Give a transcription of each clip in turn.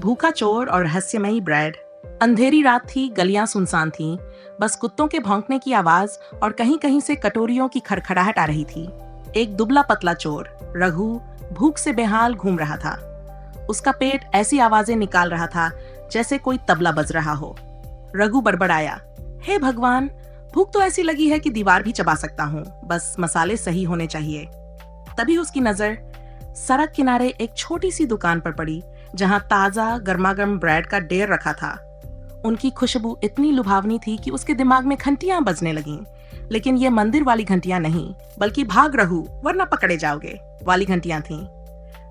भूखा चोर और रहस्यमयी ब्रेड। अंधेरी रात थी, गलियां सुनसान थीं, बस कुत्तों के भौंकने की आवाज और कहीं कहीं से कटोरियों की खड़खड़ाहट आ रही थी। एक दुबला पतला चोर, रघु, भूख से बेहाल घूम रहा था। उसका पेट ऐसी आवाजें निकाल रहा था जैसे कोई तबला बज रहा हो। रघु बड़बड़ाया, हे भगवान, भूख तो ऐसी लगी है कि दीवार भी चबा सकता हूँ, बस मसाले सही होने चाहिए। तभी उसकी नजर सड़क किनारे एक छोटी सी दुकान पर पड़ी जहां ताजा गर्मागर्म ब्रेड का ढेर रखा था। उनकी खुशबू इतनी लुभावनी थी कि उसके दिमाग में घंटियां बजने लगीं, लेकिन ये मंदिर वाली घंटियां नहीं, बल्कि भाग रघु वरना पकड़े जाओगे वाली घंटियां थीं।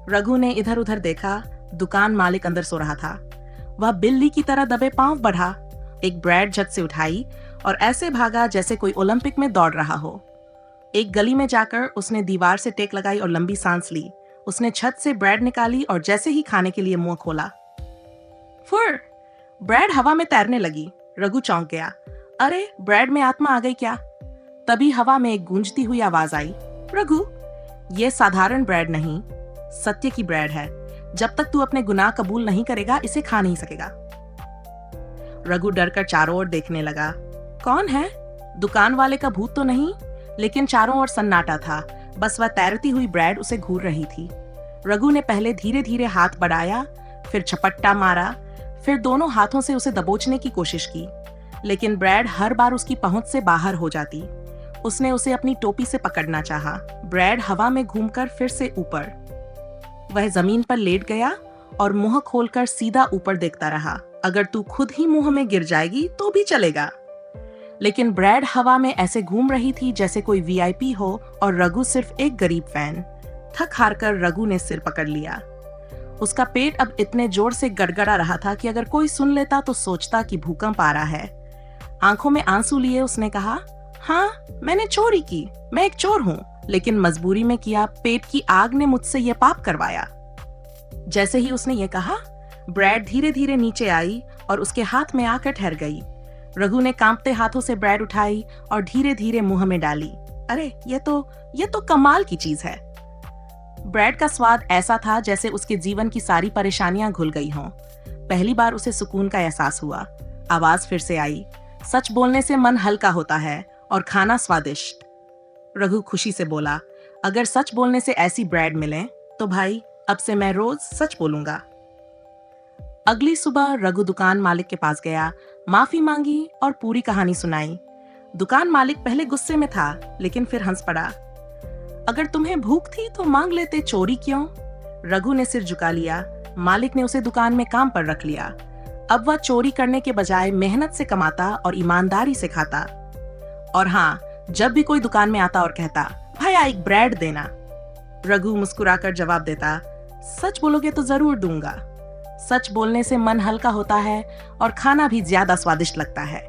रघु ने इधर उधर देखा, दुकान मालिक अंदर सो रहा था। वह बिल्ली की तरह दबे पांव बढ़ा, एक ब्रेड झट से उठाई और ऐसे भागा जैसे कोई ओलंपिक में दौड़ रहा हो। एक गली में जाकर उसने दीवार से टेक लगाई और लंबी सांस ली। उसने छत से ब्रेड निकाली और जैसे ही खाने के लिए मुंह खोला, फुर, ब्रेड हवा में तैरने लगी। रघु चौंक गया, अरे ब्रेड में आत्मा आ गई क्या? तभी हवा में एक गूंजती हुई आवाज आई, रघु, ये साधारण ब्रेड नहीं, सत्य की ब्रेड है। जब तक तू अपने गुनाह कबूल नहीं करेगा, इसे खा नहीं सकेगा। रघु डरकर चारों ओर देखने लगा। कौन है? दुकान वाले का भूत तो नहीं? लेकिन चारों ओर सन्नाटा था, बस वह तैरती हुई ब्रेड उसे घूर रही थी। रघु ने पहले धीरे धीरे हाथ बढ़ाया, फिर झपट्टा मारा, फिर दोनों हाथों से उसे दबोचने की कोशिश की, लेकिन ब्रेड हर बार उसकी पहुंच से बाहर हो जाती। उसने उसे अपनी टोपी से पकड़ना चाहा। ब्रेड हवा में घूमकर फिर से ऊपर। वह जमीन पर लेट गया और मुंह खोलकर सीधा ऊपर देखता रहा। अगर तू खुद ही मुंह में गिर जाएगी तो भी चलेगा। लेकिन ब्रेड हवा में ऐसे घूम रही थी जैसे कोई वीआईपी हो और रघु सिर्फ एक गरीब फैन। थक हार कर रघु ने सिर पकड़ लिया। उसका पेट अब इतने जोर से गड़गड़ा रहा था कि अगर कोई सुन लेता तो सोचता कि भूकंप आ रहा है। आंखों में आंसू लिए उसने कहा, हाँ, मैंने चोरी की, मैं एक चोर हूँ, लेकिन मजबूरी में किया। पेट की आग ने मुझसे यह पाप करवाया। जैसे ही उसने ये कहा, ब्रेड धीरे धीरे नीचे आई और उसके हाथ में आकर ठहर गई। रघु ने कांपते हाथों से ब्रेड उठाई और धीरे धीरे मुंह में डाली। अरे ये तो कमाल की चीज है। ब्रेड का स्वाद ऐसा था जैसे उसके जीवन की सारी परेशानियां घुल गई हों। पहली बार उसे सुकून का एहसास हुआ। आवाज फिर से आई, सच बोलने से मन हल्का होता है और खाना स्वादिष्ट। रघु खुशी से बोला, अगर सच बोलने से ऐसी ब्रेड मिले तो भाई, अब से मैं रोज सच बोलूंगा। अगली सुबह रघु दुकान मालिक के पास गया, माफी मांगी और पूरी कहानी सुनाई। दुकान मालिक पहले गुस्से में था, लेकिन फिर हंस पड़ा। अगर तुम्हें भूख थी तो मांग लेते, चोरी क्यों? रघु ने सिर झुका लिया। मालिक ने उसे दुकान में काम पर रख लिया। अब वह चोरी करने के बजाय मेहनत से कमाता और ईमानदारी से खाता। और हाँ, जब भी कोई दुकान में आता और कहता, भैया एक ब्रेड देना, रघु मुस्कुराकर जवाब देता, सच बोलोगे तो जरूर दूंगा। सच बोलने से मन हल्का होता है और खाना भी ज्यादा स्वादिष्ट लगता है।